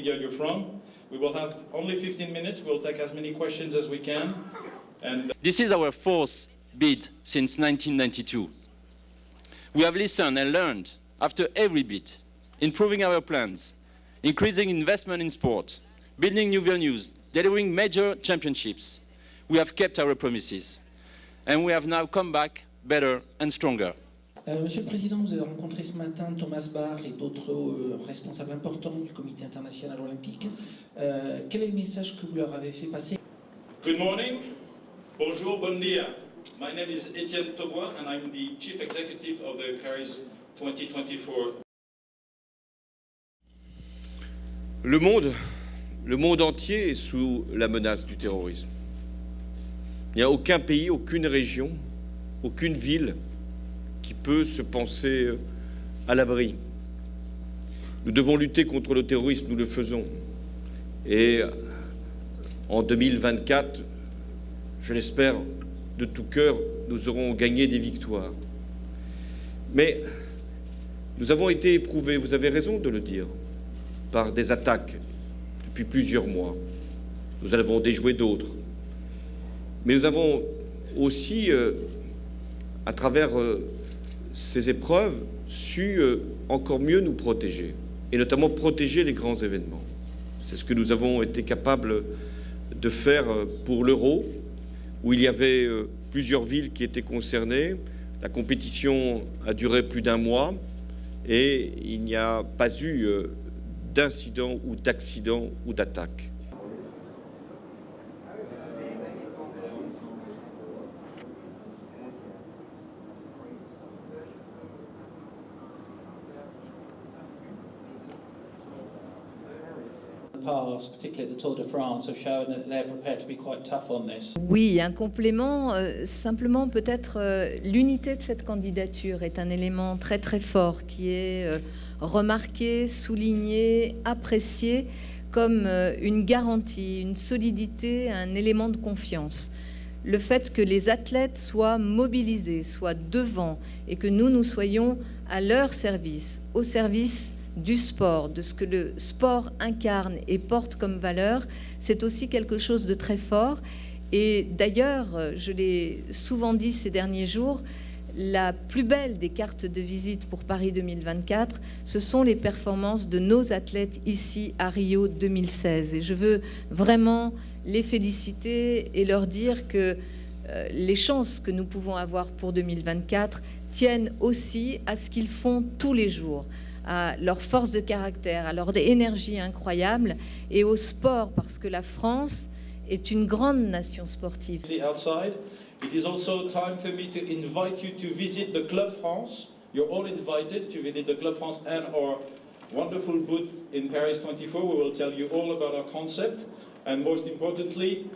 media you're from. We will have only 15 minutes. We'll take as many questions as we can. And This is our fourth bid since 1992. We have listened and learned after every bid, improving our plans, increasing investment in sport, building new venues, delivering major championships. We have kept our promises, and we have now come back better and stronger. Monsieur le Président, vous avez rencontré ce matin Thomas Bach et d'autres responsables importants du Comité international olympique. Quel est le message que vous leur avez fait passer? good morning. Bonjour, bon dia. My name is Etienne Tobois, and I'm the Chief Executive of the Paris 2024. Le monde entier est sous la menace du terrorisme. Il n'y a aucun pays, aucune région, aucune ville qui peut se penser à l'abri. Nous devons lutter contre le terrorisme, nous le faisons. Et en 2024, je l'espère de tout cœur, nous aurons gagné des victoires. Mais nous avons été éprouvés, vous avez raison de le dire, par des attaques depuis plusieurs mois. Nous en avons déjoué d'autres. Mais nous avons aussi, à travers ces épreuves, su encore mieux nous protéger, et notamment protéger les grands événements. C'est ce que nous avons été capables de faire pour l'Euro, où il y avait plusieurs villes qui étaient concernées. La compétition a duré plus d'un mois et il n'y a pas eu d'incident ou d'accident ou d'attaque. Past, particularly the Tour de France, have shown that they're prepared to be quite tough on this. Oui, un complément, simplement peut-être l'unité de cette candidature est un élément très très fort qui est remarqué, souligné, apprécié comme une garantie, une solidité, un élément de confiance. Le fait que les athlètes soient mobilisés, soient devant et que nous soyons à leur service, au service du sport, de ce que le sport incarne et porte comme valeur, c'est aussi quelque chose de très fort. Et d'ailleurs, je l'ai souvent dit ces derniers jours, la plus belle des cartes de visite pour Paris 2024, ce sont les performances de nos athlètes ici à Rio 2016. Et je veux vraiment les féliciter et leur dire que les chances que nous pouvons avoir pour 2024 tiennent aussi à ce qu'ils font tous les jours, à leur force de caractère, à leur énergie incroyable et au sport, parce que la France est une grande nation sportive. Outside, it is also time for me to invite you to visit the Club France. You're all invited to visit the Club France and our wonderful booth in Paris 24. We will tell you all about our concept and most importantly,